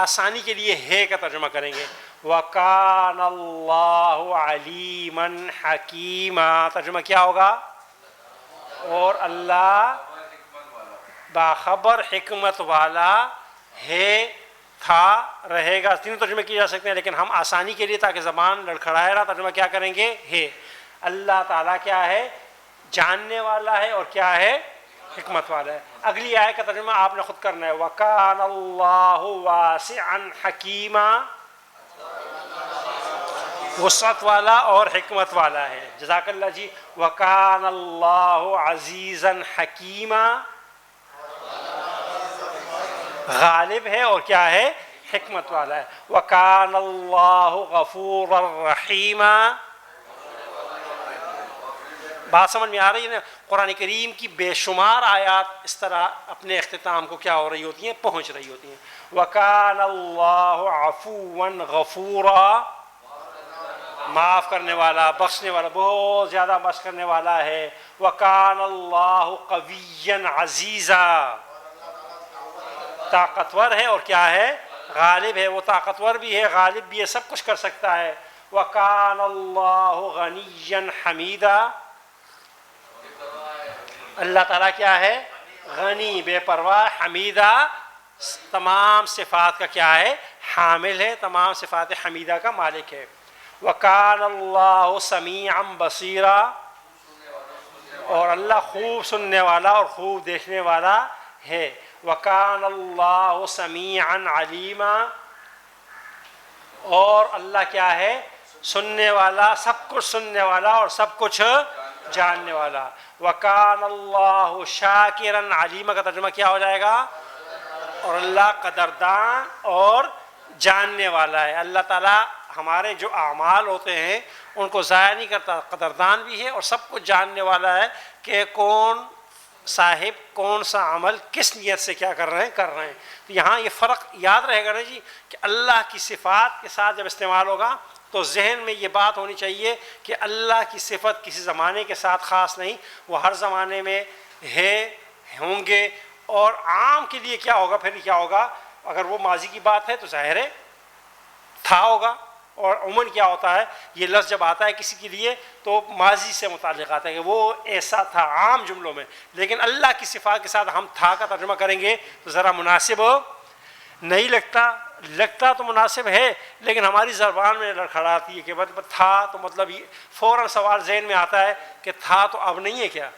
آسانی کے لیے ہے کا ترجمہ کریں گے. وَكَانَ اللَّهُ عَلِيمًا حَكِيمًا. ترجمہ کیا ہوگا؟ اور اللہ باخبر حکمت والا ہے، تھا، رہے گا. تینوں ترجمے کیے جا سکتے ہیں، لیکن ہم آسانی کے لیے تاکہ زبان لڑکھڑائے رہا ترجمہ کیا کریں گے؟ ہے. اللہ تعالیٰ کیا ہے؟ جاننے والا ہے، اور کیا ہے؟ حکمت والا ہے. اگلی آیت کا ترجمہ آپ نے خود کرنا ہے. وَكَانَ اللَّهُ وَاسِعًا حَكِيمًا. وسعت والا اور حکمت والا ہے. جزاک اللہ جی. وَكَانَ اللَّهُ عَزِيزًا حَكِيمًا. غالب ہے اور کیا ہے؟ حکمت والا ہے. وَكَانَ اللَّهُ غَفُورًا رَحِيمًا. بات سمجھ میں آ رہی ہے نا؟ قرآن کریم کی بے شمار آیات اس طرح اپنے اختتام کو کیا ہو رہی ہوتی ہیں؟ پہنچ رہی ہوتی ہیں. وَكَانَ اللَّهُ عَفُوًّا غَفُورًا. معاف کرنے والا، بخشنے والا، بہت زیادہ بخش کرنے والا ہے. وَكَانَ اللَّهُ قَوِيًّا عَزِيزًا. طاقتور ہے اور کیا ہے؟ غالب ہے. وہ طاقتور بھی ہے، غالب بھی ہے، سب کچھ کر سکتا ہے. وَكَانَ اللَّهُ غَنِيًّا حَمِيدًا. اللہ تعالیٰ کیا ہے؟ غنی، بے پرواہ، حمیدہ، تمام صفات کا کیا ہے؟ حامل ہے، تمام صفات حمیدہ کا مالک ہے. وَكَانَ اللَّهُ سَمِيعًا بَصِيرًا. اور اللہ خوب سننے والا اور خوب دیکھنے والا ہے. وَكَانَ اللَّهُ سَمِيعًا عَلِيمًا. اور اللہ کیا ہے؟ سننے والا، سب کچھ سننے والا اور سب کچھ جاننے والا. وَكَانَ اللَّهُ شَاكِرًا عَلِيمًا کا ترجمہ کیا ہو جائے گا؟ اور اللہ قدردان اور جاننے والا ہے. اللہ تعالیٰ ہمارے جو اعمال ہوتے ہیں ان کو ضائع نہیں کرتا، قدردان بھی ہے اور سب کچھ جاننے والا ہے کہ کون صاحب کون سا عمل کس نیت سے کیا کر رہے ہیں. تو یہاں یہ فرق یاد رہے گا نا جی کہ اللہ کی صفات کے ساتھ جب استعمال ہوگا تو ذہن میں یہ بات ہونی چاہیے کہ اللہ کی صفت کسی زمانے کے ساتھ خاص نہیں، وہ ہر زمانے میں ہے، ہوں گے. اور عام کے لیے کیا ہوگا؟ پھر کیا ہوگا؟ اگر وہ ماضی کی بات ہے تو ظاہر ہے تھا ہوگا. اور عموماً کیا ہوتا ہے؟ یہ لفظ جب آتا ہے کسی کے لیے تو ماضی سے متعلق آتا ہے کہ وہ ایسا تھا عام جملوں میں. لیکن اللہ کی صفات کے ساتھ ہم تھا کا ترجمہ کریں گے تو ذرا مناسب نہیں لگتا تو مناسب ہے، لیکن ہماری زبان میں لڑکھڑاتی ہے کہ تھا تو مطلب فوراً سوال ذہن میں آتا ہے کہ تھا تو اب نہیں ہے کیا.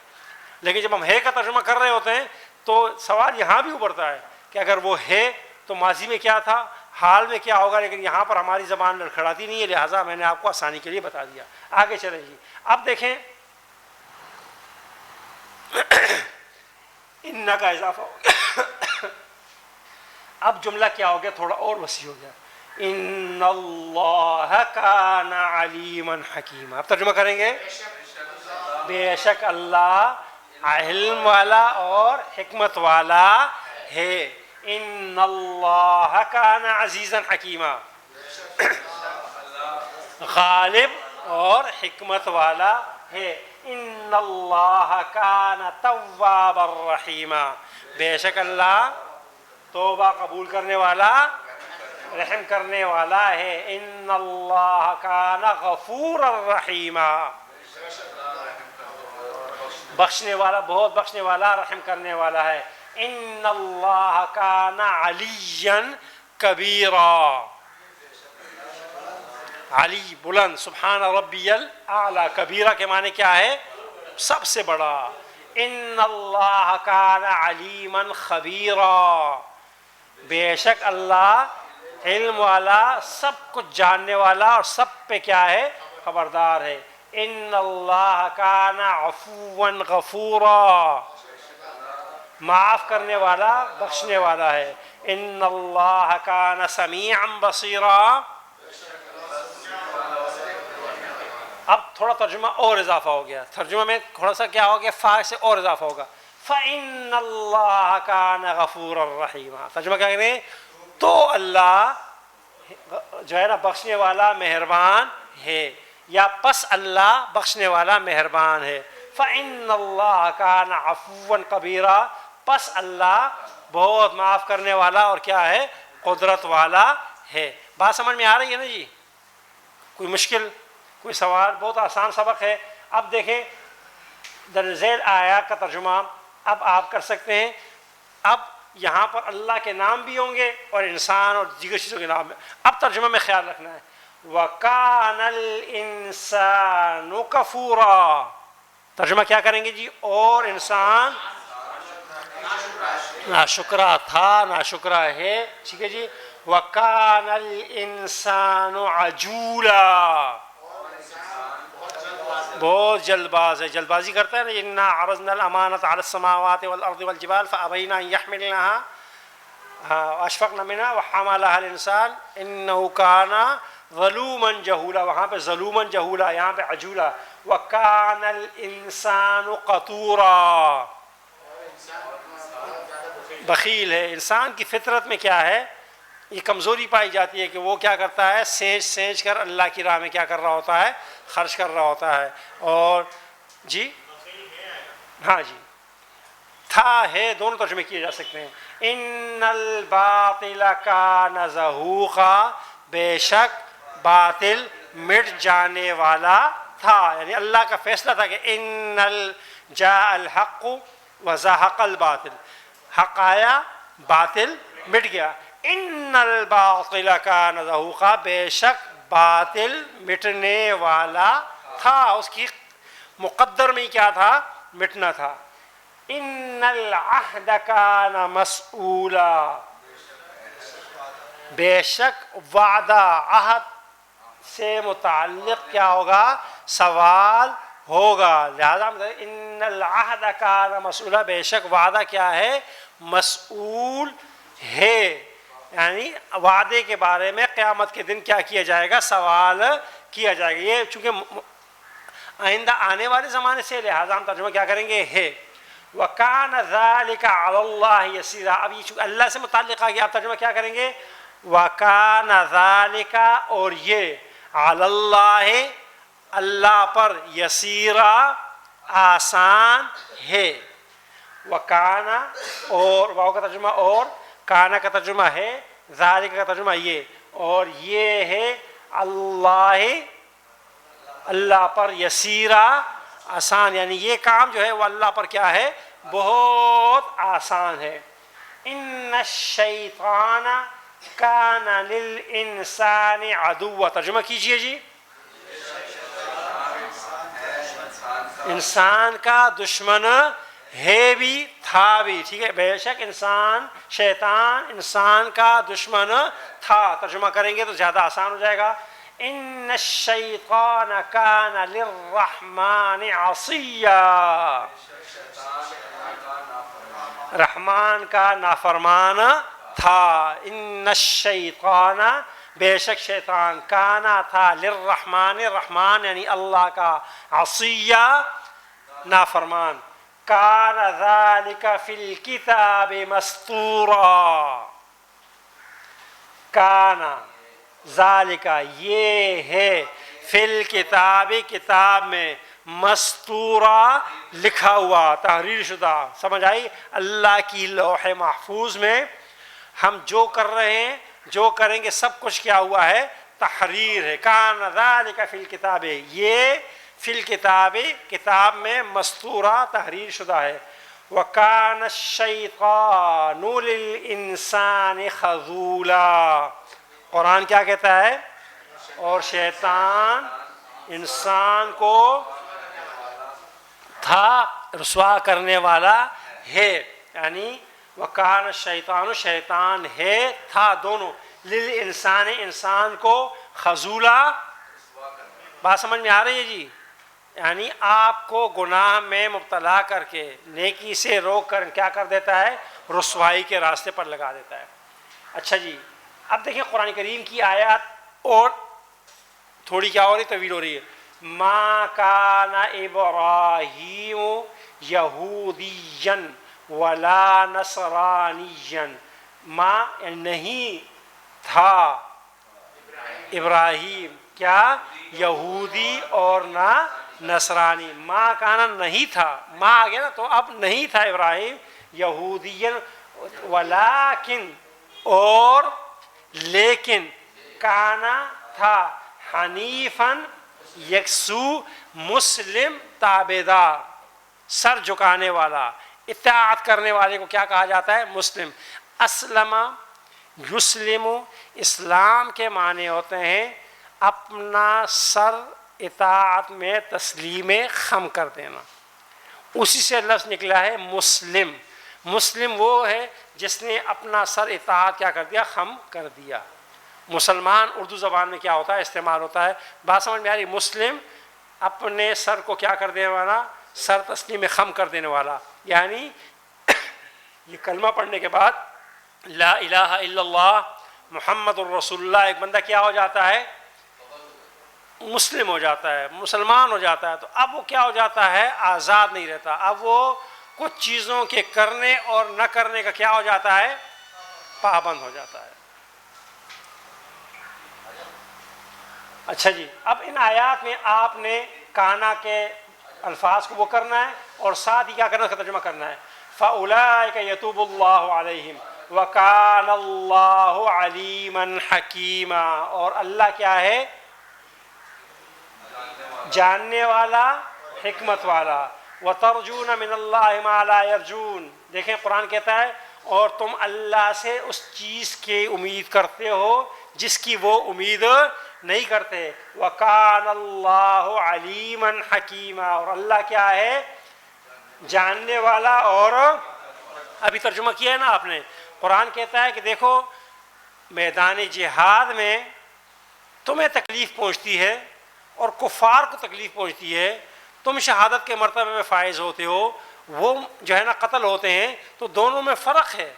لیکن جب ہم ہے کا ترجمہ کر رہے ہوتے ہیں تو سوال یہاں بھی ابھرتا ہے کہ اگر وہ ہے تو ماضی میں کیا تھا، حال میں کیا ہوگا. لیکن یہاں پر ہماری زبان لڑکھڑاتی نہیں ہے، لہٰذا میں نے آپ کو آسانی کے لیے بتا دیا. آگے چلیں جی. اب دیکھیں ان کا اضافہ ہو گیا. اب جملہ کیا ہو گیا؟ تھوڑا اور وسیع ہو گیا. ان اللہ کان علیما حکیما. اب ترجمہ کریں گے. بے شک اللہ علم والا اور حکمت والا ہے. ان اللہ کان عزیزا حکیما. غالب اور حکمت والا ہے. ان اللہ کان توابا رحیما. بے شک اللہ توبہ قبول کرنے والا، رحم کرنے والا ہے. ان اللہ کان غفورا رحیما. بخشنے والا، بہت بخشنے والا، رحم کرنے والا ہے. ان اللہ کان علیا کبیرا. علی بلند، سبحان ربی الاعلی. کبیرہ کے معنی کیا ہے؟ سب سے بڑا. ان اللہ کان علیما خبیرا. بے شک اللہ علم والا، سب کچھ جاننے والا اور سب پہ کیا ہے؟ خبردار ہے. ان اللہ کان عفوا غفورا. معاف کرنے والا، بخشنے والا ہے. ان اللہ کان سمیعا بصیرا. اب تھوڑا ترجمہ اور اضافہ ہو گیا. ترجمہ میں تھوڑا سا کیا ہو گیا؟ فا سے اور اضافہ ہوگا. فَإِنَّ اللَّهَ كَانَ غَفُورًا رَحِيمًا. ترجمہ کیا کہیں گے؟ تو اللہ جو ہے نا بخشنے والا مہربان ہے، یا پس اللہ بخشنے والا مہربان ہے. فَإِنَّ اللَّهَ كَانَ عَفُوًّا كَبِيرًا. پس اللہ بہت معاف کرنے والا اور کیا ہے؟ قدرت والا ہے. بات سمجھ میں آ رہی ہے نا جی؟ کوئی مشکل کوئی سوال؟ بہت آسان سبق ہے. اب دیکھیں در ذیل آیات کا ترجمہ اب آپ کر سکتے ہیں. اب یہاں پر اللہ کے نام بھی ہوں گے اور انسان اور دیگر چیزوں کے نام. اب ترجمہ میں خیال رکھنا ہے. وَكَانَ الْإِنسَانُ كَفُورًا. ترجمہ کیا کریں گے جی؟ اور انسان ناشکرا تھا، ناشکرا ہے. ٹھیک ہے جی. وَكَانَ الْإِنسَانُ عَجُولًا. بہت جلد باز ہے، جلد بازی کرتا ہے نا. اِنَّا عَرَضْنَا الْأَمَانَةَ عَلَى السَّمَاوَاتِ وَالْأَرْضِ وَالْجِبَالِ فَأَبَيْنَ أَن يَحْمِلْنَهَا وَأَشْفَقْنَ مِنْهَا وَحَمَلَهَا الْإِنسَانُ إِنَّهُ كَانَ ظَلُومًا جَهُولًا. وہاں پہ ظلومًا جہولا، یہاں پہ عجولا. وَكَانَ الْإِنسَانُ قَتُورًا. بخیل ہے. انسان کی فطرت میں کیا ہے؟ یہ کمزوری پائی جاتی ہے کہ وہ کیا کرتا ہے؟ سینچ سینچ کر اللہ کی راہ میں کیا کر رہا ہوتا ہے؟ خرچ کر رہا ہوتا ہے. اور جی ہاں جی تھا ہے دونوں ترجمے کیے جا سکتے ہیں. ان الباطل کان زہوقا. بے شک باطل مٹ جانے والا تھا. یعنی اللہ کا فیصلہ تھا کہ ان جاء الحق وزهق الباطل. حق آیا، باطل مٹ گیا. ان الباطل کان زہوقا. بے شک باطل مٹنے والا تھا. اس کی مقدر میں کیا تھا؟ مٹنا تھا. ان العہد کان مسئولا. بے شک وعدہ عہد سے متعلق کیا ہوگا؟ سوال ہوگا. لہذا ان العہد کان مسئولا. بے شک وعدہ کیا ہے؟ مسئول ہے. یعنی وعدے کے بارے میں قیامت کے دن کیا کیا جائے گا؟ سوال کیا جائے گا. یہ چونکہ آئندہ آنے والے زمانے سے، لہٰذا ہم ترجمہ کیا کریں گے؟ ہے. وَكَانَ ذَلِكَ عَلَى اللَّهِ يَسِيرًا. اب یہ چونکہ اللہ سے متعلق آ گیا، آپ ترجمہ کیا کریں گے؟ وَكَانَ ذَلِكَ. اور یہ عَلَى اللَّهِ اللہ پر، یسیرا آسان ہے. وَكَانَ اور واو کا ترجمہ اور، کانا کا ترجمہ ہے، ذالک کا ترجمہ یہ. اور یہ ہے اللہ، اللہ پر یسیرا آسان. یعنی یہ کام جو ہے وہ اللہ پر کیا ہے؟ بہت آسان ہے. ان الشیطان کان للانسان عدوا. ترجمہ کیجئے جی. انسان کا دشمن ہے بھی تھا بھی. ٹھیک ہے. بے شک شیطان انسان کا دشمن تھا. ترجمہ کریں گے تو زیادہ آسان ہو جائے گا. ان الشیطان کان للرحمن عصیا. رحمان کا نافرمان تھا. ان الشیطان بے شک شیطان کانا تھا للرحمن، رحمان یعنی اللہ کا، عصیا نافرمان. کان ذالک فی الکتاب مسطورا. کانا ذالک یہ ہے، فی الکتاب کتاب میں، مسطورا لکھا ہوا، تحریر شدہ. سمجھ آئی؟ اللہ کی لوح محفوظ میں ہم جو کر رہے ہیں، جو کریں گے، سب کچھ کیا ہوا ہے؟ تحریر ہے. کان ذالک فی الکتاب، یہ فی الکتاب کتاب میں مستورہ تحریر شدہ ہے. وَكَانَ الشَّيْطَانُ لِلْإِنسَانِ خَذُولًا. قرآن کیا کہتا ہے؟ اور شیطان انسان کو تھا رسوا کرنے والا ہے. یعنی وَكَانَ الشَّيْطَانُ شیطان ہے، تھا دونوں، لِلْإِنسَانِ انسان کو، خذولا. بات سمجھ میں آ رہی ہے جی؟ یعنی آپ کو گناہ میں مبتلا کر کے، نیکی سے روک کر کیا کر دیتا ہے؟ رسوائی کے راستے پر لگا دیتا ہے. اچھا جی اب دیکھیں قرآن کریم کی آیات اور تھوڑی کیا ہو رہی؟ طویل ہو رہی ہے. ما کان ابراہیم یہودیا ولا نصرانیا. ما نہیں تھا ابراہیم کیا؟ یہودی اور نہ نصرانی. ما کانا نہیں تھا، ما آ گیا نا، تو اب نہیں تھا ابراہیم یہودین، ولیکن اور لیکن کانا تھا حنیفاً یکسو مسلم تابعدار، سر جھکانے والا، اطاعت کرنے والے کو کیا کہا جاتا ہے؟ مسلم۔ اسلم یسلم، اسلام کے معنی ہوتے ہیں اپنا سر اطاعت میں تسلیم خم کر دینا، اسی سے لفظ نکلا ہے مسلم۔ مسلم وہ ہے جس نے اپنا سر اطاعت کیا کر دیا؟ خم کر دیا۔ مسلمان اردو زبان میں کیا ہوتا ہے؟ استعمال ہوتا ہے، بات سمجھ میں آ رہی؟ مسلم اپنے سر کو کیا کر دینے والا؟ سر تسلیم خم کر دینے والا، یعنی یہ کلمہ پڑھنے کے بعد لا الہ الا اللہ محمد الرسول اللہ ایک بندہ کیا ہو جاتا ہے؟ مسلم ہو جاتا ہے، مسلمان ہو جاتا ہے۔ تو اب وہ کیا ہو جاتا ہے؟ آزاد نہیں رہتا، اب وہ کچھ چیزوں کے کرنے اور نہ کرنے کا کیا ہو جاتا ہے؟ پابند ہو جاتا ہے۔ اچھا جی، اب ان آیات میں آپ نے کانا کے الفاظ کو وہ کرنا ہے اور ساتھ ہی کیا کرنا ہے؟ اس کا ترجمہ کرنا ہے۔ فَأُولَٰئِكَ يَتُوبُ اللَّهُ عَلَيْهِمْ وَكَانَ اللَّهُ عَلِيمًا حَكِيمًا، اور اللہ کیا ہے؟ جاننے والا، حکمت والا۔ وَتَرْجُونَ مِنَ اللَّهِ مَا لَا يَرْجُونَ، دیکھیں قرآن کہتا ہے اور تم اللہ سے اس چیز کی امید کرتے ہو جس کی وہ امید نہیں کرتے۔ وَكَانَ اللَّهُ عَلِيمًا حَكِيمًا، اور اللہ کیا ہے؟ جاننے والا اور ابھی ترجمہ کیا ہے نا آپ نے۔ قرآن کہتا ہے کہ دیکھو میدان جہاد میں تمہیں تکلیف پہنچتی ہے اور کفار کو تکلیف پہنچتی ہے، تم شہادت کے مرتبے میں فائز ہوتے ہو، وہ جو ہے نا قتل ہوتے ہیں، تو دونوں میں فرق ہے۔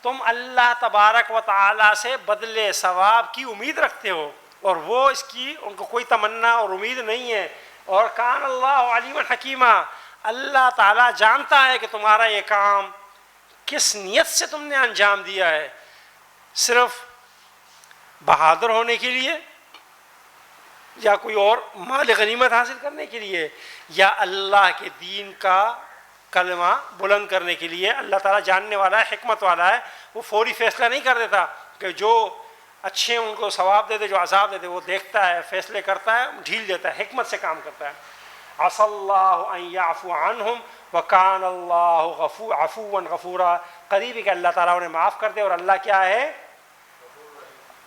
تم اللہ تبارک و تعالیٰ سے بدلے ثواب کی امید رکھتے ہو اور وہ اس کی ان کو کوئی تمنا اور امید نہیں ہے۔ اور کان اللہ علیما حکیمہ، اللہ تعالیٰ جانتا ہے کہ تمہارا یہ کام کس نیت سے تم نے انجام دیا ہے، صرف بہادر ہونے کے لیے یا کوئی اور مال غنیمت حاصل کرنے کے لیے یا اللہ کے دین کا کلمہ بلند کرنے کے لیے۔ اللہ تعالیٰ جاننے والا ہے، حکمت والا ہے، وہ فوری فیصلہ نہیں کر دیتا کہ جو اچھے ان کو ثواب دے دے، جو عذاب دے دے، وہ دیکھتا ہے، فیصلے کرتا ہے، ڈھیل دیتا ہے، حکمت سے کام کرتا ہے۔ عسى اللہ ان يعفو عنہم وکان اللہ عفوا غفورا، قریب ہے کہ اللہ تعالیٰ انہیں معاف کر دے، اور اللہ کیا ہے؟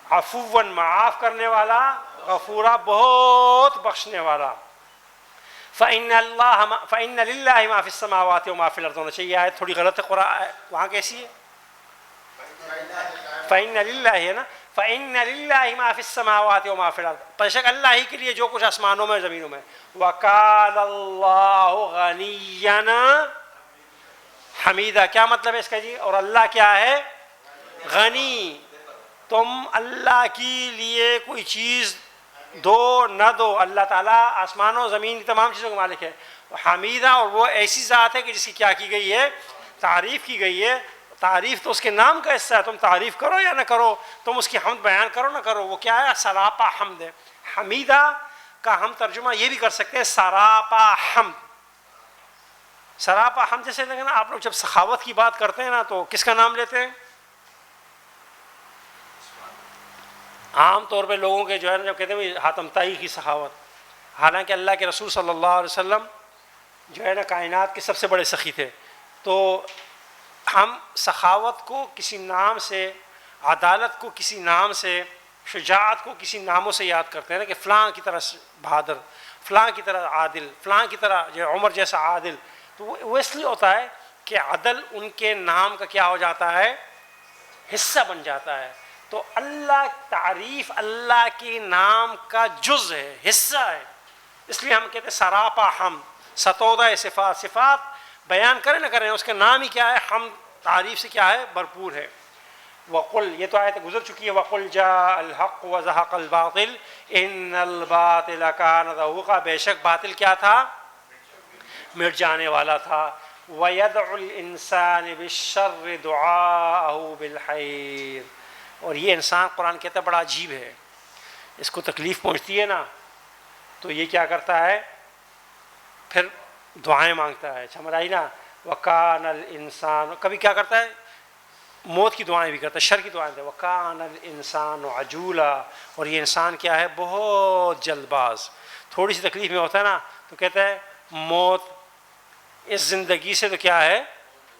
عفوا، معاف کرنے والا، غفورا، بہت بخشنے والا۔ فإن للہ ما فی السماوات وما فی الارض، ہونا چاہیے، آیت تھوڑی غلط ہے، قرآن وہاں کیسی ہے؟ فإن للہ ہے نا، فإن للہ ما فی السماوات وما فی الارض، بے شک اللہ ہی کے لیے جو کچھ آسمانوں میں زمینوں میں۔ وکان اللہ غنیا حمیدہ، کیا مطلب ہے اس کا جی؟ اور اللہ کیا ہے؟ غنی۔ تم اللہ کے لیے کوئی چیز دو نہ دو، اللہ تعالیٰ آسمانوں زمین کی تمام چیزوں کا مالک ہے۔ حمیدہ، اور وہ ایسی ذات ہے کہ جس کی کیا کی گئی ہے؟ تعریف کی گئی ہے۔ تعریف تو اس کے نام کا حصہ ہے، تم تعریف کرو یا نہ کرو، تم اس کی حمد بیان کرو نہ کرو، وہ کیا ہے؟ سراپا حمد ہے۔ حمیدہ کا ہم ترجمہ یہ بھی کر سکتے ہیں سراپا حمد۔ سراپا حمد جیسے دیکھیں نا آپ لوگ جب سخاوت کی بات کرتے ہیں نا تو کس کا نام لیتے ہیں؟ عام طور پہ لوگوں کے جو ہے نا جب کہتے ہیں حاتم طائی کی سخاوت، حالانکہ اللہ کے رسول صلی اللہ علیہ وسلم جو ہے نا کائنات کے سب سے بڑے سخی تھے، تو ہم سخاوت کو کسی نام سے، عدالت کو کسی نام سے، شجاعت کو کسی ناموں سے یاد کرتے ہیں نا کہ فلاں کی طرح بہادر، فلاں کی طرح عادل، فلاں کی طرح جو عمر جیسا عادل، تو وہ اس لیے ہوتا ہے کہ عدل ان کے نام کا کیا ہو جاتا ہے؟ حصہ بن جاتا ہے۔ تو اللہ تعریف اللہ کے نام کا جز ہے، حصہ ہے، اس لیے ہم کہتے ہیں سراپا ہم، ستودہ صفات، صفات بیان کریں نہ کریں اس کا نام ہی کیا ہے؟ ہم تعریف سے کیا ہے؟ بھرپور ہے۔ وقل، یہ تو آیت گزر چکی ہے، وقل جاء الحق وزهق الباطل ان الباطل كان زهوقا، بے شک باطل کیا تھا؟ مٹ جانے والا تھا۔ وَيَدْعُ الْإِنسَانِ بِالشَّرِّ دُعَاءَهُ بِالْخَيْرِ، اور یہ انسان قرآن کہتا ہے بڑا عجیب ہے، اس کو تکلیف پہنچتی ہے نا تو یہ کیا کرتا ہے؟ پھر دعائیں مانگتا ہے، سمجھ آئی نا؟ وَكَانَ الْإِنسَانُ، کبھی کیا کرتا ہے؟ موت کی دعائیں بھی کرتا ہے، شر کی دعائیں کرتا ہے. وَكَانَ الْإِنسَانُ عَجُولًا، اور یہ انسان کیا ہے؟ بہت جلد باز. تھوڑی سی تکلیف میں ہوتا ہے نا تو کہتا ہے موت اس زندگی سے تو کیا ہے،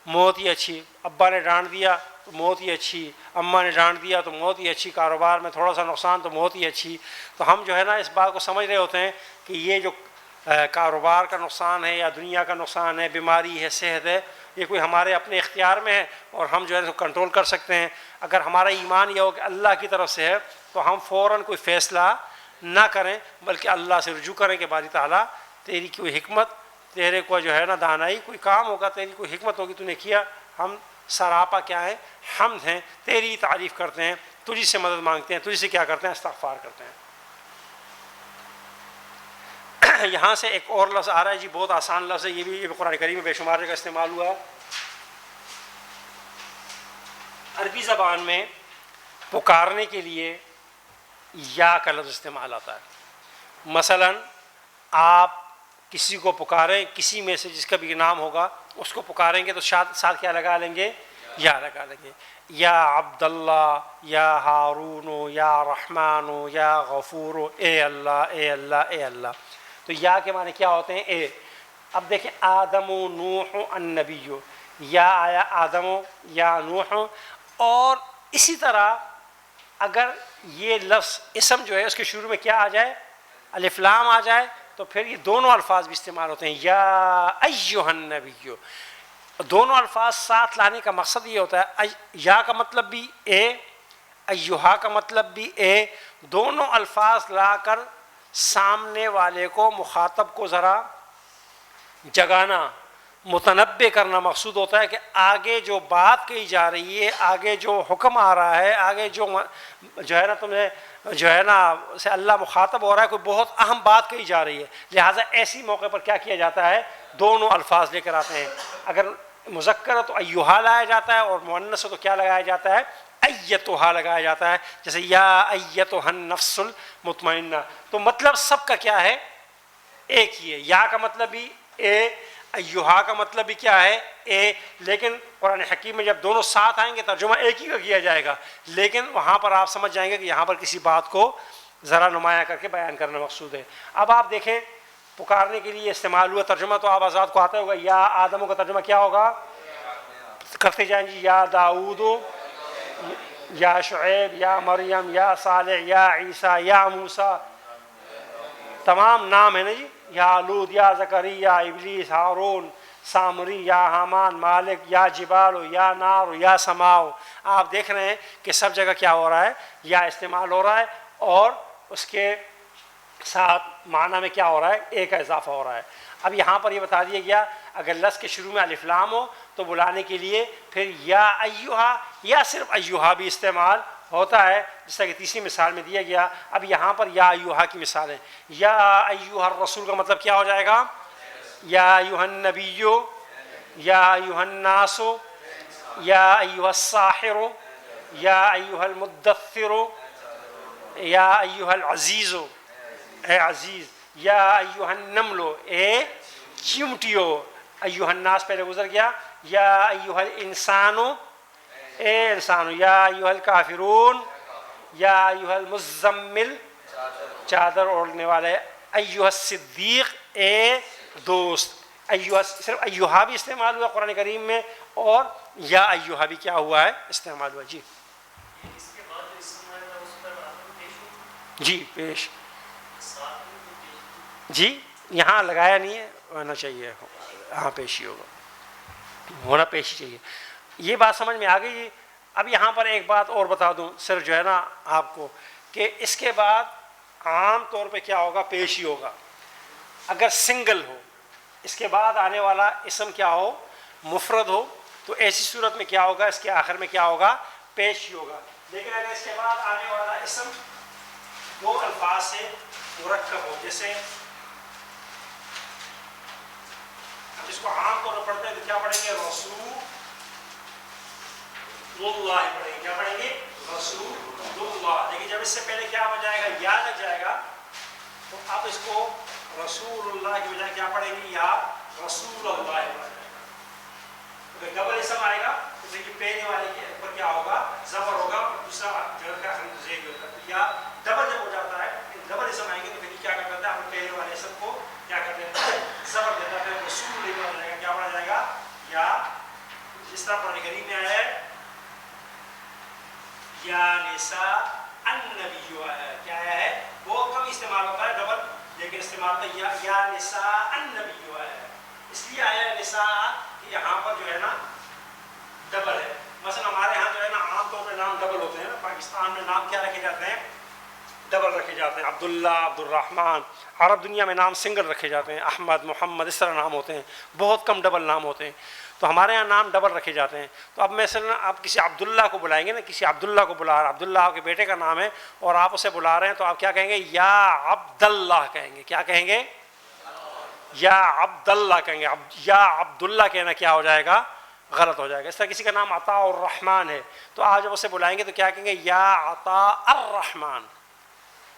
موت ہی اچھی. ابا نے ڈانٹ دیا تو موت ہی اچھی، اماں نے ڈانٹ دیا تو موت ہی اچھی، کاروبار میں تھوڑا سا نقصان تو موت ہی اچھی. تو ہم جو ہے نا اس بات کو سمجھ رہے ہوتے ہیں کہ یہ جو کاروبار کا نقصان ہے یا دنیا کا نقصان ہے، بیماری ہے، صحت ہے، یہ کوئی ہمارے اپنے اختیار میں ہے اور ہم جو ہے کنٹرول کر سکتے ہیں. اگر ہمارا ایمان یہ ہو کہ اللہ کی طرف سے ہے تو ہم فوراً کوئی فیصلہ نہ کریں بلکہ اللہ سے رجوع کریں کہ باری تعالیٰ تیری کوئی حکمت، تیرے کو جو ہے نا دانائی، کوئی کام ہوگا، تیری کوئی حکمت ہوگی، تو نے کیا. ہم سراپا کیا ہے؟ حمد ہیں، تیری تعریف کرتے ہیں، تجھی سے مدد مانگتے ہیں، تجھی سے کیا کرتے ہیں؟ استغفار کرتے ہیں. یہاں سے ایک اور لفظ آ رہا ہے جی، بہت آسان لفظ ہے، یہ بھی قرآن کریم میں بے شمار جگہ استعمال ہوا. عربی زبان میں پکارنے کے لیے یا کا لفظ استعمال آتا ہے. مثلا آپ کسی کو پکاریں، کسی میں سے جس کا بھی نام ہوگا اس کو پکاریں گے تو ساتھ کیا لگا لیں گے؟ یا لگا لیں گے. یا عبداللہ، یا ہارون، یا رحمان، یا غفور، اے اللہ اے اللہ اے اللہ. تو یا کے معنی کیا ہوتے ہیں؟ اے. اب دیکھیں آدم و نوح النبی، یا آیا آدم یا نوح. اور اسی طرح اگر یہ لفظ اسم جو ہے اس کے شروع میں کیا آ جائے؟ الف لام آ جائے تو پھر یہ دونوں الفاظ بھی استعمال ہوتے ہیں. یا ایھا النبی، دونوں الفاظ ساتھ لانے کا مقصد یہ ہوتا ہے یا کا مطلب بھی اے، ایھا کا مطلب بھی اے. دونوں الفاظ لا کر سامنے والے کو، مخاطب کو ذرا جگانا، متنبع کرنا مقصود ہوتا ہے کہ آگے جو بات کہی جا رہی ہے، آگے جو حکم آ رہا ہے، آگے جو ہے نا تمہیں جو ہے نا سے اللہ مخاطب ہو رہا ہے، کوئی بہت اہم بات کہی جا رہی ہے. لہٰذا ایسی موقع پر کیا کیا جاتا ہے؟ دونوں الفاظ لے کر آتے ہیں. اگر مذکر تو ایھا لایا جاتا ہے اور مؤنث تو کیا لگایا جاتا ہے؟ ایتھا لگایا جاتا ہے. جیسے یا ایتھا النفس المطمئنہ. تو مطلب سب کا کیا ہے؟ ایک ہی ہے. یا کا مطلب بھی اے، ایھا کا مطلب بھی کیا ہے؟ اے. لیکن قرآن حکیم میں جب دونوں ساتھ آئیں گے ترجمہ ایک ہی کا کیا جائے گا، لیکن وہاں پر آپ سمجھ جائیں گے کہ یہاں پر کسی بات کو ذرا نمایاں کر کے بیان کرنا مقصود ہے. اب آپ دیکھیں پکارنے کے لیے استعمال ہوا ترجمہ تو آپ آزاد کو آتا ہوگا. یا آدم کا ترجمہ کیا ہوگا؟ کرتے جائیں جی. یا داؤد، یا شعیب، یا مریم، یا صالح، یا عیسیٰ، یا موسیٰ، تمام نام ہے نا جی. یا لوط، یا زکریا، ابلیس، ہارون، سامری، یا حامان، مالک، یا جبال، یا نار، یا سماؤ. آپ دیکھ رہے ہیں کہ سب جگہ کیا ہو رہا ہے؟ یا استعمال ہو رہا ہے اور اس کے ساتھ معنی میں کیا ہو رہا ہے؟ ایک کا اضافہ ہو رہا ہے. اب یہاں پر یہ بتا دیا گیا اگر لفظ کے شروع میں الف لام ہو تو بلانے کے لیے پھر یا ایھا یا صرف ایھا بھی استعمال ہوتا ہے، جس طرح کہ تیسری مثال میں دیا گیا. اب یہاں پر یا ایھا کی مثال ہے. یا ایھا الرسول کا مطلب کیا ہو جائے گا؟ یا ایھا النبی، یا ایھا الناس، یا ایھا الساحر، یا ایھا المدثر، یا ایھا العزیز، اے عزیز. یا ایھا النمل، اے چیونٹیو. ایھا الناس پہلے گزر گیا. یا ایھا الانسان، اے انسان. یا ایھا الکافرون، یا ایھا المزمل، چادر اوڑھنے والے. ایھا الصدیق، اے دوست. ایھا صرف ایھا بھی استعمال ہوا قرآن کریم میں اور یا ایھا بھی کیا ہوا ہے؟ استعمال ہوا. جی جی پیش جی یہاں لگایا نہیں ہے، ہونا چاہیے. ہاں پیش ہی ہوگا، ہونا پیش ہی چاہیے. یہ بات سمجھ میں آ گئی. اب یہاں پر ایک بات اور بتا دوں صرف جو ہے نا آپ کو کہ اس کے بعد عام طور پہ کیا ہوگا؟ پیش ہی ہوگا. اگر سنگل ہو، اس کے بعد آنے والا اسم کیا ہو؟ مفرد ہو، تو ایسی صورت میں کیا ہوگا؟ اس کے آخر میں کیا ہوگا؟ پیش ہی ہوگا. لیکن اگر اس کے بعد آنے والا اسم دو الفاظ سے مرکب ہو، جیسے جس کو عام طور پر پڑھتے ہیں تو کیا پڑھیں گے؟ رسول اللہ پڑھیں گے. کیا پڑھیں گے؟ رسول اللہ. لیکن جب اس سے پہلے کیا ہو جائے گا؟ یا لگ جائے گا تو آپ اس کو رسول اللہ کی بجائے کیا پڑھیں گے؟ یا رسول اللہ پڑھیں گے. اگر ڈبل اسم آئے گا تو یہ پہلے والے کے اوپر کیا ہوگا زبر ہوگا اور دوسرا جگہ کا زید ہوگا. تو یا ڈبل جب ہو جاتا ہے ڈبل اسم آئیں گے تو پھر کیا کرتا ہے ہم پہلے والے اسم کو کیا کر دیتا ہے زبر دیتا ہے. رسول نہیں بنا جائے گا, کیا بنا جائے گا یا جس طرح قرآن کریم میں آیا ہے یا نساء النبی آیا ہے, کیا آیا ہے بہت کم استعمال ہوتا ہے ڈبل, لیکن استعمال ہوتا ہے یا نساء النبی آیا ہے. اس لیے آیا ہے نساء یہاں پر جو ہے نا ڈبل ہے. مثلا ہمارے ہاں جو ہے نا عام طور پہ نام ڈبل ہوتے ہیں نا, پاکستان میں نام کیا رکھے جاتے ہیں ڈبل رکھے جاتے ہیں, عبداللہ, عبد الرحمن. عرب دنیا میں نام سنگل رکھے جاتے ہیں, احمد, محمد, اس طرح نام ہوتے ہیں, بہت کم ڈبل نام ہوتے ہیں. تو ہمارے یہاں نام ڈبل رکھے جاتے ہیں. تو اب مثلا آپ کسی عبداللہ کو بلائیں گے نا, کسی عبداللہ کو بلا رہے, عبداللہ آپ کے بیٹے کا نام ہے اور آپ اسے بلا رہے ہیں, تو آپ کیا کہیں گے یا عبداللہ کہیں گے. کیا کہیں گے یا عبداللہ کہیں گے. یا عبداللہ کہنا کیا ہو جائے گا غلط ہو جائے گا. اس طرح کسی کا نام عطاء الرحمن ہے تو آج جب اسے بلائیں گے تو کیا کہیں گے یا عطاء الرحمن.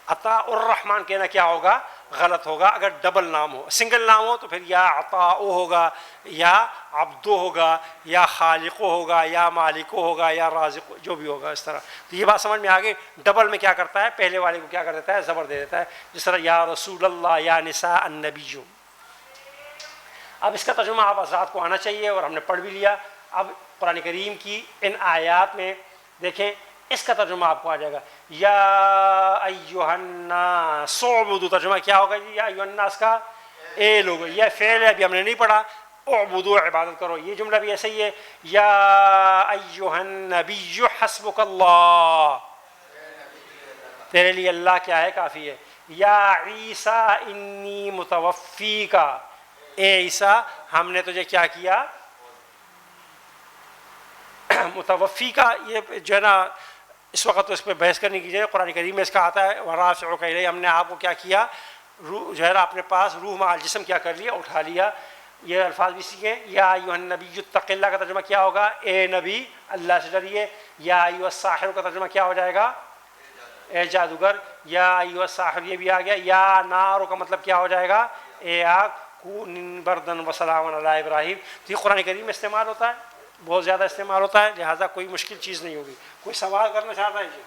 عطاء الرحمن کہنا کیا ہوگا غلط ہوگا اگر ڈبل نام ہو. سنگل نام ہو تو پھر یا عطاء ہوگا, یا عبدو ہوگا, یا خالق ہوگا, یا مالک ہوگا, یا رازق, جو بھی ہوگا اس طرح. تو یہ بات سمجھ میں آ گئی. ڈبل میں کیا کرتا ہے پہلے والے کو کیا کر دیتا ہے زبر دے دیتا ہے, جس طرح یا رسول اللہ, یا نساء النبی. اب اس کا ترجمہ آپ حضرات کو آنا چاہیے اور ہم نے پڑھ بھی لیا. اب قرآن کریم کی ان آیات میں دیکھیں اس کا ترجمہ آپ کو آ جائے گا یا ایھا الناس اعبدوا. ترجمہ کیا ہوگا جی یا ایھا الناس کا اے لوگ, یہ فعل ہے ابھی ہم نے نہیں پڑھا. اعبدوا عبادت کرو, یہ جملہ بھی ایسا ہی ہے یا ایھا النبی حسبک اللہ, تیرے لیے اللہ کیا ہے کافی ہے. یا عیسیٰ انی متوفیکا, اے عیسیٰ ہم نے تجھے کیا کیا متوفی کا. یہ جو ہے نا اس وقت تو اس پہ بحث کرنے کی جائے, قرآن کریم میں اس کا آتا ہے ورافعک الیہ, ہم نے آپ کو کیا کیا روح جو ہے نا اپنے پاس, روح مع الجسم کیا کر لیا اٹھا لیا. یہ الفاظ بھی سیکھیں. یا ایھا النبی اتق اللہ کا ترجمہ کیا ہوگا اے نبی اللہ سے ڈریے. یا ایھا الساحر کا ترجمہ کیا ہو جائے گا اے جادوگر. یا ایھا الساحر یہ بھی آ گیا. یا نار کا مطلب کیا ہو جائے گا اے آگ, کون بردن وسلام علی ابراہیم. تو یہ قرآن کریم میں استعمال ہوتا ہے, بہت زیادہ استعمال ہوتا ہے, لہٰذا کوئی مشکل چیز نہیں ہوگی. کوئی سوال کرنا چاہتا ہے جی؟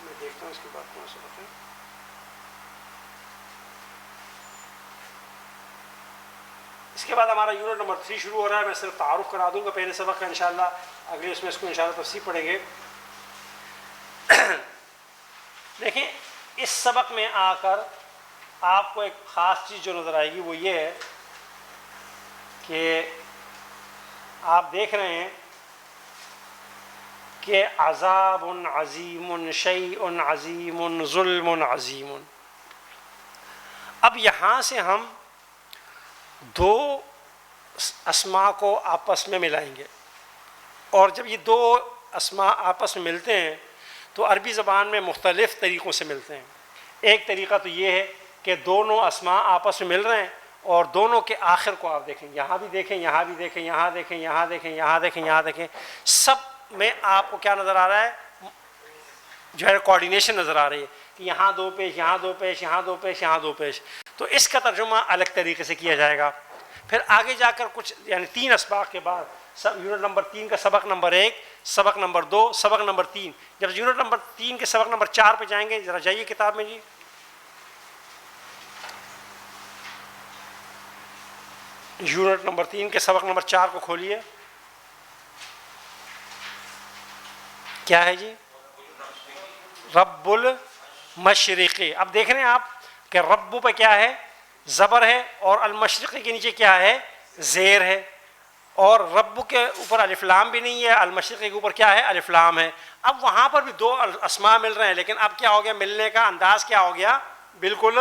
میں دیکھتا ہوں اس کی بات کون سی بات ہے. اس کے بعد ہمارا یونٹ نمبر 3 شروع ہو رہا ہے. میں صرف تعارف کرا دوں گا پہلے سبق کا انشاءاللہ, اگلے اس میں اس کو انشاءاللہ تفصیل پڑھیں گے. دیکھیں اس سبق میں آ کر آپ کو ایک خاص چیز جو نظر آئے گی وہ یہ ہے کہ آپ دیکھ رہے ہیں کہ عذاب عظیم, شیء عظیم, ظلم عظیم. اب یہاں سے ہم دو اسماء کو آپس میں ملائیں گے, اور جب یہ دو اسماء آپس میں ملتے ہیں تو عربی زبان میں مختلف طریقوں سے ملتے ہیں. ایک طریقہ تو یہ ہے کہ دونوں اسماء آپس میں مل رہے ہیں اور دونوں کے آخر کو آپ دیکھیں, یہاں بھی دیکھیں, یہاں بھی دیکھیں, یہاں دیکھیں, یہاں دیکھیں, یہاں دیکھیں, یہاں دیکھیں, سب میں آپ کو کیا نظر آ رہا ہے جو ہے کوآرڈینیشن نظر آ رہی ہے کہ یہاں دو پیش, یہاں دو پیش, یہاں دو پیش, یہاں دو پیش. تو اس کا ترجمہ الگ طریقے سے کیا جائے گا. پھر آگے جا کر کچھ یعنی 3 اسباق کے بعد یونٹ نمبر 3 کا سبق نمبر 1, سبق نمبر 2, سبق نمبر 3. جب یونٹ نمبر 3 کے سبق نمبر 4 پہ جائیں گے, ذرا جائیے کتاب میں جی. یونٹ نمبر 3 کے سبق نمبر 4 کو کھولیے. کیا ہے جی رب المشرقی. اب دیکھ رہے ہیں آپ کہ رب پہ کیا ہے زبر ہے, اور المشرقی کے نیچے کیا ہے زیر ہے, اور رب کے اوپر الف لام بھی نہیں ہے, المشرقی کے اوپر کیا ہے الف لام ہے. اب وہاں پر بھی دو اسماء مل رہے ہیں, لیکن اب کیا ہو گیا ملنے کا انداز کیا ہو گیا بالکل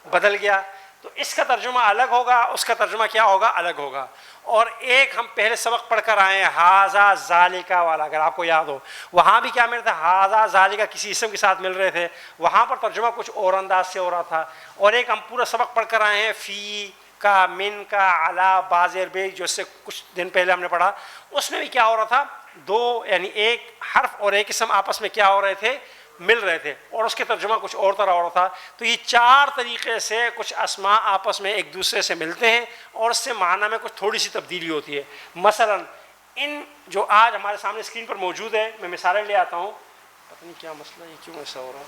بدل گیا. تو اس کا ترجمہ الگ ہوگا, اس کا ترجمہ کیا ہوگا الگ ہوگا. اور ایک ہم پہلے سبق پڑھ کر آئے ہیں ہاذا ذالکا والا, اگر آپ کو یاد ہو وہاں بھی کیا مل رہا تھا ہاذا ذالکا کسی اسم کے ساتھ مل رہے تھے, وہاں پر ترجمہ کچھ اور انداز سے ہو رہا تھا. اور ایک ہم پورا سبق پڑھ کر آئے ہیں فی کا, من کا, علا, بازر بے, جو اس سے کچھ دن پہلے ہم نے پڑھا, اس میں بھی کیا ہو رہا تھا دو یعنی ایک حرف اور ایک اسم آپس میں کیا ہو رہے تھے مل رہے تھے, اور اس کے ترجمہ کچھ اور طرح ہو رہا تھا. تو یہ 4 طریقے سے کچھ اسماء آپس میں ایک دوسرے سے ملتے ہیں اور اس سے معنی میں کچھ تھوڑی سی تبدیلی ہوتی ہے. مثلا ان جو آج ہمارے سامنے اسکرین پر موجود ہے، میں مثالیں لے آتا ہوں. پتہ نہیں کیا مسئلہ ہے، یہ کیوں ایسا ہو رہا ہے،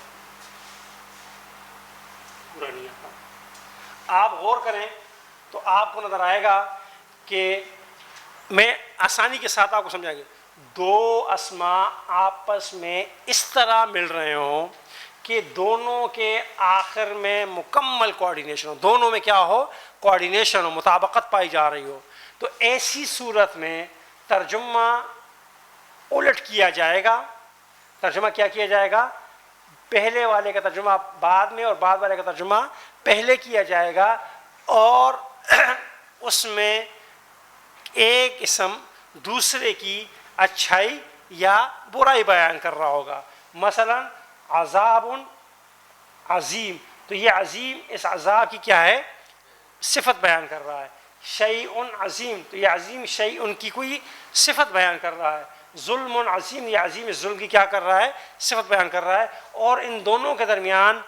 پورا نہیں آتا. آپ غور کریں تو آپ کو نظر آئے گا کہ میں آسانی کے ساتھ آپ کو سمجھائیں گے. دو اسماء آپس میں اس طرح مل رہے ہوں کہ دونوں کے آخر میں مکمل کوآرڈینیشن ہو، دونوں میں کیا ہو، کوآرڈینیشن ہو، مطابقت پائی جا رہی ہو. تو ایسی صورت میں ترجمہ الٹ کیا جائے گا. ترجمہ کیا جائے گا، پہلے والے کا ترجمہ بعد میں اور بعد والے کا ترجمہ پہلے کیا جائے گا، اور اس میں ایک اسم دوسرے کی اچھائی یا برائی بیان کر رہا ہوگا. مثلا عذاب عظیم، تو یہ عظیم اس عذاب کی کیا ہے، صفت بیان کر رہا ہے. شیء عظیم، تو یہ عظیم شیء کی کوئی صفت بیان کر رہا ہے. ظلم عظیم، یہ عظیم اس ظلم کی کیا کر رہا ہے، صفت بیان کر رہا ہے. اور ان دونوں کے درمیان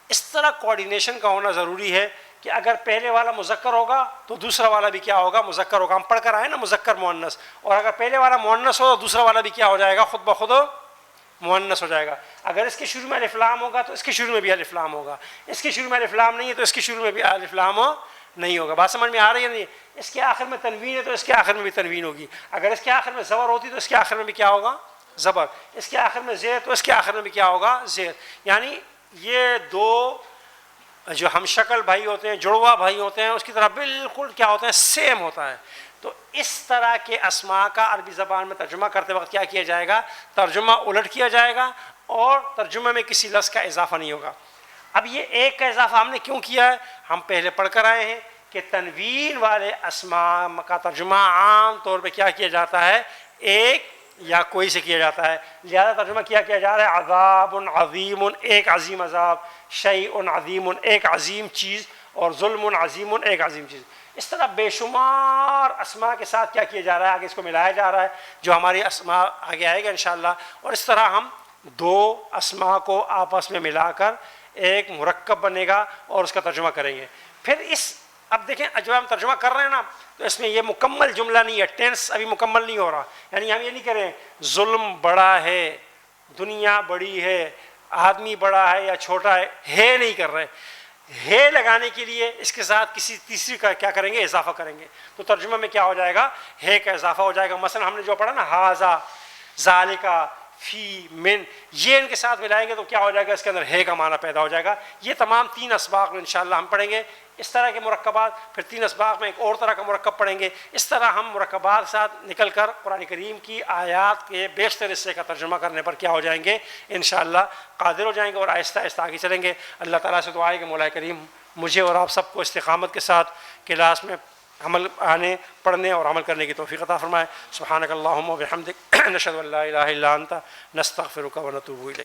اس طرح کوآرڈینیشن کا ہونا ضروری ہے کہ اگر پہلے والا مذکر ہوگا تو دوسرا والا بھی کیا ہوگا، مذکر ہوگا. ہم پڑھ کر آئے نا مذکر مؤنث، اور اگر پہلے والا مؤنث ہو تو دوسرا والا بھی کیا ہو جائے گا، خود بخود مؤنث ہو جائے گا. اگر اس کے شروع میں الف لام ہوگا تو اس کے شروع میں بھی الف لام ہوگا. اس کے شروع میں الف لام نہیں ہے تو اس کے شروع میں بھی الف لام نہیں ہوگا. بات سمجھ میں آ رہی ہے نہیں؟ اس کے آخر میں تنوین ہے تو اس کے آخر میں بھی تنوین ہوگی. اگر اس کے آخر میں زبر ہوتی تو اس کے آخر میں بھی کیا ہوگا، زبر. اس کے آخر میں زیر تو اس کے آخر میں بھی کیا ہوگا، زیر. یعنی یہ دو جو ہم شکل بھائی ہوتے ہیں، جڑوا بھائی ہوتے ہیں، اس کی طرح بالکل کیا ہوتا ہے، سیم ہوتا ہے. تو اس طرح کے اسماء کا عربی زبان میں ترجمہ کرتے وقت کیا کیا جائے گا، ترجمہ الٹ کیا جائے گا، اور ترجمہ میں کسی لفظ کا اضافہ نہیں ہوگا. اب یہ ایک کا اضافہ ہم نے کیوں کیا ہے، ہم پہلے پڑھ کر آئے ہیں کہ تنوین والے اسماء کا ترجمہ عام طور پہ کیا جاتا ہے، ایک یا کوئی سے کیا جاتا ہے. لہذا ترجمہ کیا جا رہا ہے عذاب عظیم، ایک عظیم عذاب، شیء عظیم، ایک عظیم چیز، اور ظلم عظیم، ایک عظیم چیز. اس طرح بے شمار اسماء کے ساتھ کیا جا رہا ہے، آگے اس کو ملایا جا رہا ہے جو ہماری اسماء آگے آئے گا انشاءاللہ. اور اس طرح ہم دو اسماء کو آپس میں ملا کر ایک مرکب بنے گا اور اس کا ترجمہ کریں گے. پھر اب دیکھیں جب ہم ترجمہ کر رہے ہیں نا تو اس میں یہ مکمل جملہ نہیں ہے، ٹینس ابھی مکمل نہیں ہو رہا. یعنی ہم یہ نہیں کہہ رہے ہیں ظلم بڑا ہے، دنیا بڑی ہے، آدمی بڑا ہے یا چھوٹا ہے نہیں کر رہے. ہے لگانے کے لیے اس کے ساتھ کسی تیسری کا کیا کریں گے، اضافہ کریں گے. تو ترجمہ میں کیا ہو جائے گا، ہے کا اضافہ ہو جائے گا. مثلا ہم نے جو پڑھا نا ہاذا، ذالکا، فی، من، یہ ان کے ساتھ ملائیں گے تو کیا ہو جائے گا، اس کے اندر ہے کا معنی پیدا ہو جائے گا. یہ تمام 3 اسباق میں انشاءاللہ ہم پڑھیں گے اس طرح کے مرکبات. پھر 3 اسباق میں ایک اور طرح کا مرکب پڑھیں گے. اس طرح ہم مرکبات کے ساتھ نکل کر قرآن کریم کی آیات کے بیشتر حصے کا ترجمہ کرنے پر کیا ہو جائیں گے، انشاءاللہ قادر ہو جائیں گے، اور آہستہ آہستہ آگے چلیں گے. اللہ تعالیٰ سے دعا ہے کہ مولا کریم مجھے اور آپ سب کو استقامت کے ساتھ کلاس میں عمل آنے، پڑھنے اور عمل کرنے کی توفیق عطا فرمائے. سبحانک اللہم و بحمدک، نشہد ان لا الہ الا انت، نستغفرک و نتوب الیک.